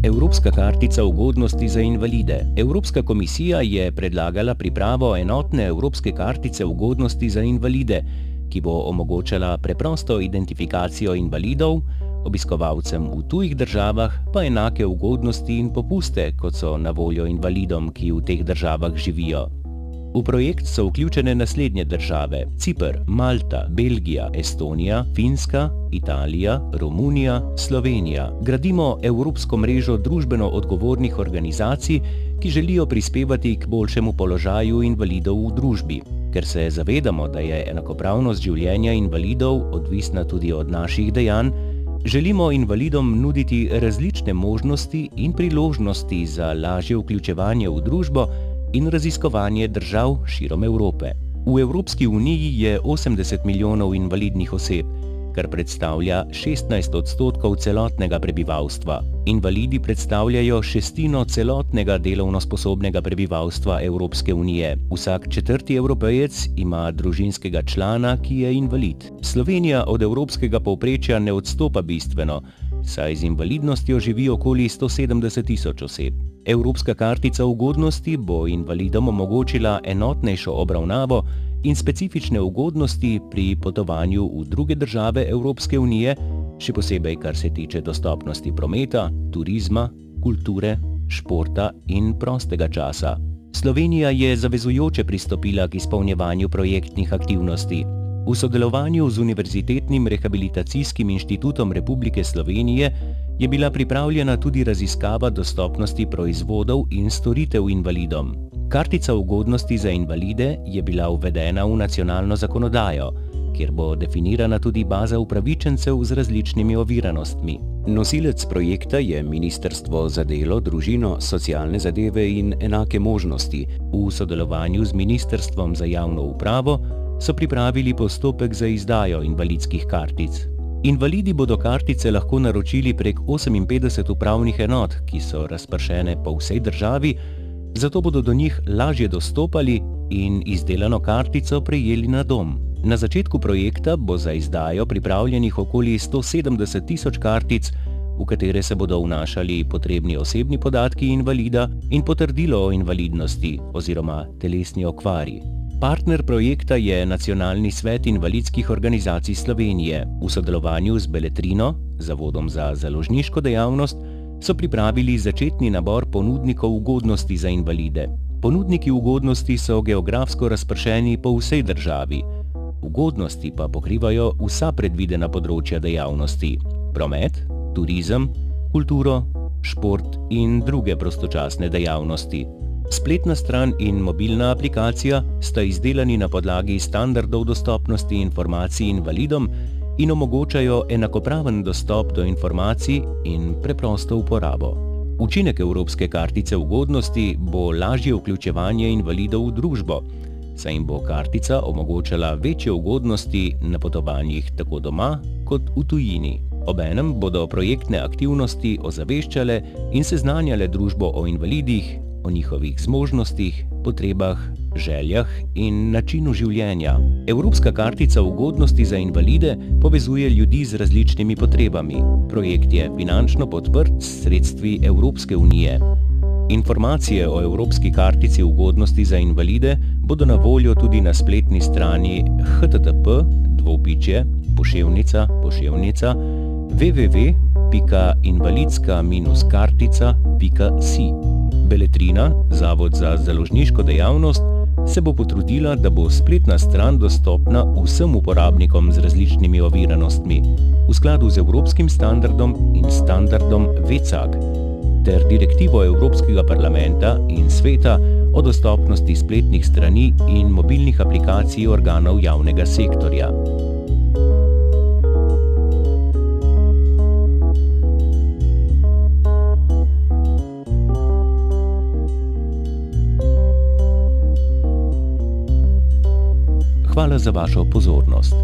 Evropska kartica ugodnosti za invalide. Evropska komisija je predlagala pripravo enotne evropske kartice ugodnosti za invalide, ki bo omogočala preprosto identifikacijo invalidov, obiskovalcem v tujih državah pa enake ugodnosti in popuste, kot so na voljo invalidom, ki v teh državah živijo. V projekt so vključene naslednje države: Ciper, Malta, Belgija, Estonija, Finska, Italija, Romunija, Slovenija. Gradimo evropsko mrežo družbeno odgovornih organizacij, ki želijo prispevati k boljšemu položaju invalidov v družbi. Ker se zavedamo, da je enakopravnost življenja invalidov odvisna tudi od naših dejanj, želimo invalidom nuditi različne možnosti in priložnosti za lažje vključevanje v družbo in raziskovanje držav širom Evrope. V Evropski uniji je 80 milijonov invalidnih oseb, kar predstavlja 16% celotnega prebivalstva. Invalidi predstavljajo šestino celotnega delovno sposobnega prebivalstva Evropske unije. Vsak četrti Evropejec ima družinskega člana, ki je invalid. Slovenija od evropskega povprečja ne odstopa bistveno, saj z invalidnostjo živi okoli 170 tisoč oseb. Evropska kartica ugodnosti bo invalidom omogočila enotnejšo obravnavo in specifične ugodnosti pri potovanju v druge države Evropske unije, še posebej kar se tiče dostopnosti prometa, turizma, kulture, športa in prostega časa. Slovenija je zavezujoče pristopila k izpolnjevanju projektnih aktivnosti. V sodelovanju z Univerzitetnim rehabilitacijskim inštitutom Republike Slovenije je bila pripravljena tudi raziskava dostopnosti proizvodov in storitev invalidom. Kartica ugodnosti za invalide je bila uvedena v nacionalno zakonodajo, kjer bo definirana tudi baza upravičencev z različnimi oviranostmi. Nosilec projekta je Ministrstvo za delo, družino, socialne zadeve in enake možnosti. V sodelovanju z Ministrstvom za javno upravo so pripravili postopek za izdajo invalidskih kartic. Invalidi bodo kartice lahko naročili prek 58 upravnih enot, ki so razpršene po vsej državi, zato bodo do njih lažje dostopali in izdelano kartico prejeli na dom. Na začetku projekta bo za izdajo pripravljenih okoli 170 tisoč kartic, v katere se bodo vnašali potrebni osebni podatki invalida in potrdilo o invalidnosti oziroma telesni okvari. Partner projekta je Nacionalni svet invalidskih organizacij Slovenije. V sodelovanju z Beletrino, Zavodom za založniško dejavnost, so pripravili začetni nabor ponudnikov ugodnosti za invalide. Ponudniki ugodnosti so geografsko razpršeni po vsej državi. Ugodnosti pa pokrivajo vsa predvidena področja dejavnosti: promet, turizem, kulturo, šport in druge prostočasne dejavnosti. Spletna stran in mobilna aplikacija sta izdelani na podlagi standardov dostopnosti informacij invalidom in omogočajo enakopraven dostop do informacij in preprosto uporabo. Učinek Evropske kartice ugodnosti bo lažje vključevanje invalidov v družbo, saj jim bo kartica omogočala večje ugodnosti na potovanjih tako doma kot v tujini. Obenem bodo projektne aktivnosti ozaveščale in seznanjale družbo o invalidih, o njihovih zmožnostih, potrebah, željah in načinu življenja. Evropska kartica ugodnosti za invalide povezuje ljudi z različnimi potrebami. Projekt je finančno podprt s sredstvi Evropske unije. Informacije o Evropski kartici ugodnosti za invalide bodo na voljo tudi na spletni strani http://poševnica www.invalidska-kartica.si. Beletrina, Zavod za založniško dejavnost, se bo potrudila, da bo spletna stran dostopna vsem uporabnikom z različnimi oviranostmi v skladu z evropskim standardom in standardom VECAG ter direktivo Evropskega parlamenta in sveta o dostopnosti spletnih strani in mobilnih aplikacij organov javnega sektorja. Hvala za vašo pozornost.